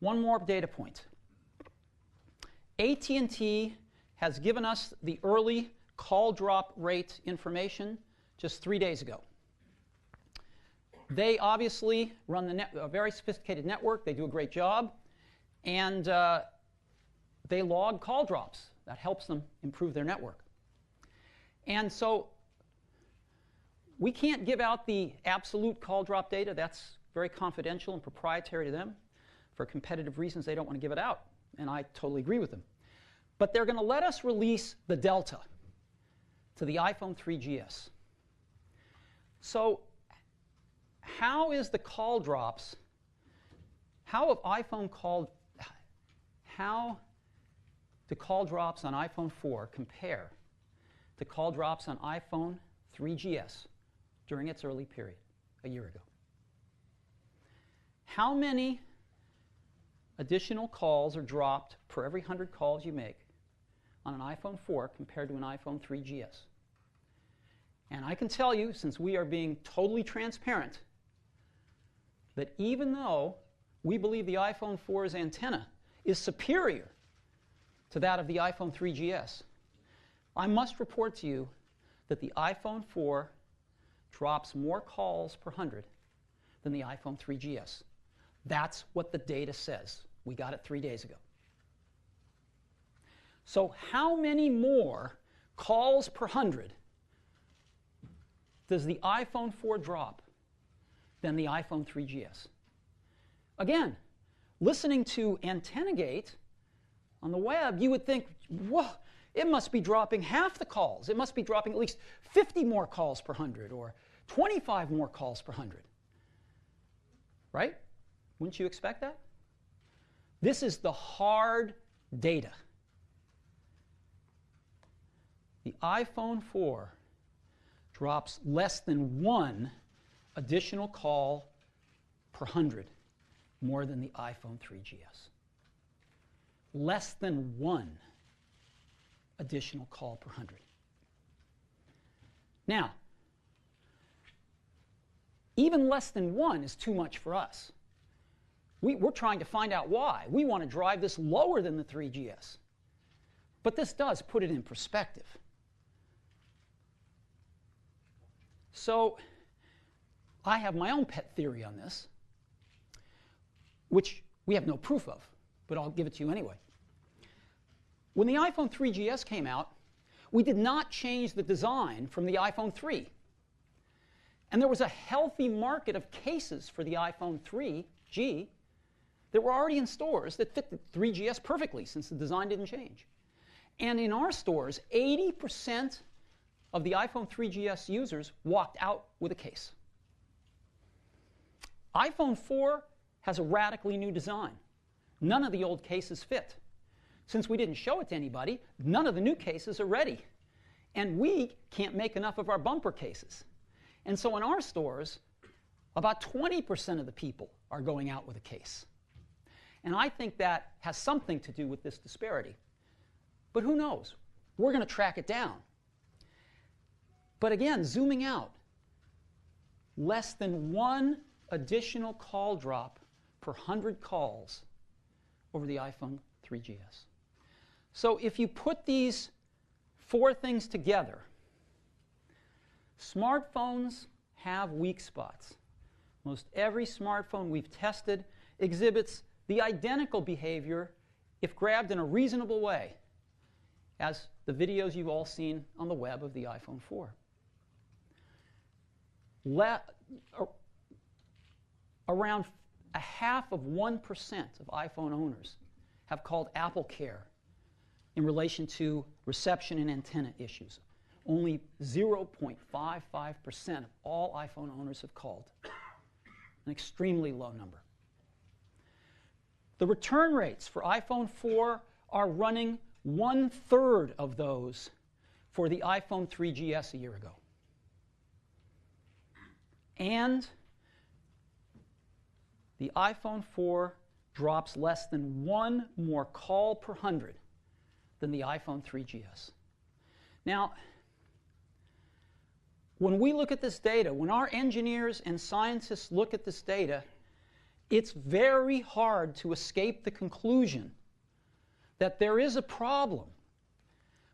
One more data point. AT&T has given us the early call drop rate information just 3 days ago. They obviously run a very sophisticated network. They do a great job. And they log call drops. That helps them improve their network. And so we can't give out the absolute call drop data. That's very confidential and proprietary to them. For competitive reasons, they don't want to give it out. And I totally agree with them. But they're going to let us release the delta to the iPhone 3GS. So how is the call drops, how do call drops on iPhone 4 compare to call drops on iPhone 3GS during its early period a year ago? How many additional calls are dropped per every 100 calls you make on an iPhone 4 compared to an iPhone 3GS? And I can tell you, since we are being totally transparent, that even though we believe the iPhone 4's antenna is superior to that of the iPhone 3GS, I must report to you that the iPhone 4 drops more calls per 100 than the iPhone 3GS. That's what the data says. We got it 3 days ago. So how many more calls per 100 does the iPhone 4 drop than the iPhone 3GS? Again, listening to AntennaGate on the web, you would think, whoa, it must be dropping half the calls. It must be dropping at least 50 more calls per 100 or 25 more calls per 100. Right? Wouldn't you expect that? This is the hard data. The iPhone 4 drops less than 1 additional call per 100 more than the iPhone 3GS. Less than 1 additional call per 100. Now, even less than 1 is too much for us. We're trying to find out why. We want to drive this lower than the 3GS. But this does put it in perspective. So I have my own pet theory on this, which we have no proof of, but I'll give it to you anyway. When the iPhone 3GS came out, we did not change the design from the iPhone 3. And there was a healthy market of cases for the iPhone 3G that were already in stores that fit the 3GS perfectly since the design didn't change. And in our stores, 80% of the iPhone 3GS users walked out with a case. iPhone 4 has a radically new design. None of the old cases fit. Since we didn't show it to anybody, none of the new cases are ready. And we can't make enough of our bumper cases. And so in our stores, about 20% of the people are going out with a case. And I think that has something to do with this disparity. But who knows? We're going to track it down. But again, zooming out, less than 1 additional call drop per 100 calls over the iPhone 3GS. So if you put these 4 things together, smartphones have weak spots. Most every smartphone we've tested exhibits the identical behavior if grabbed in a reasonable way as the videos you've all seen on the web of the iPhone 4. Around 0.5% of iPhone owners have called AppleCare in relation to reception and antenna issues. Only 0.55% of all iPhone owners have called. An extremely low number. The return rates for iPhone 4 are running 1/3 of those for the iPhone 3GS a year ago. And the iPhone 4 drops less than 1 more call per 100 than the iPhone 3GS. Now, when we look at this data, when our engineers and scientists look at this data, it's very hard to escape the conclusion that there is a problem,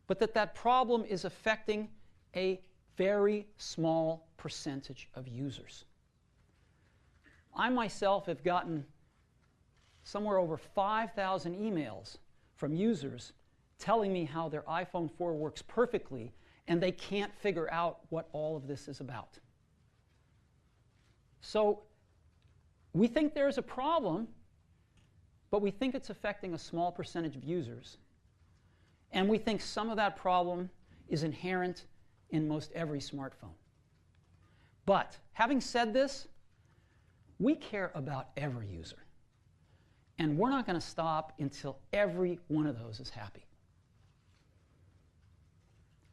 but that problem is affecting a very small percentage of users. I myself have gotten somewhere over 5,000 emails from users telling me how their iPhone 4 works perfectly and they can't figure out what all of this is about. So we think there's a problem, but we think it's affecting a small percentage of users. And we think some of that problem is inherent in most every smartphone. But having said this, we care about every user. And we're not going to stop until every one of those is happy.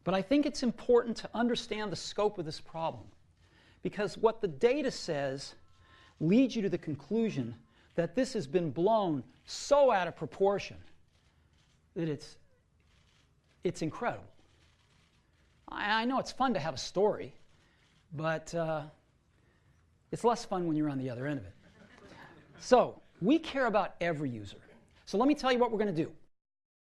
But I think it's important to understand the scope of this problem, because what the data says leads you to the conclusion that this has been blown so out of proportion that it's incredible. I know it's fun to have a story, but it's less fun when you're on the other end of it. So we care about every user. So let me tell you what we're going to do.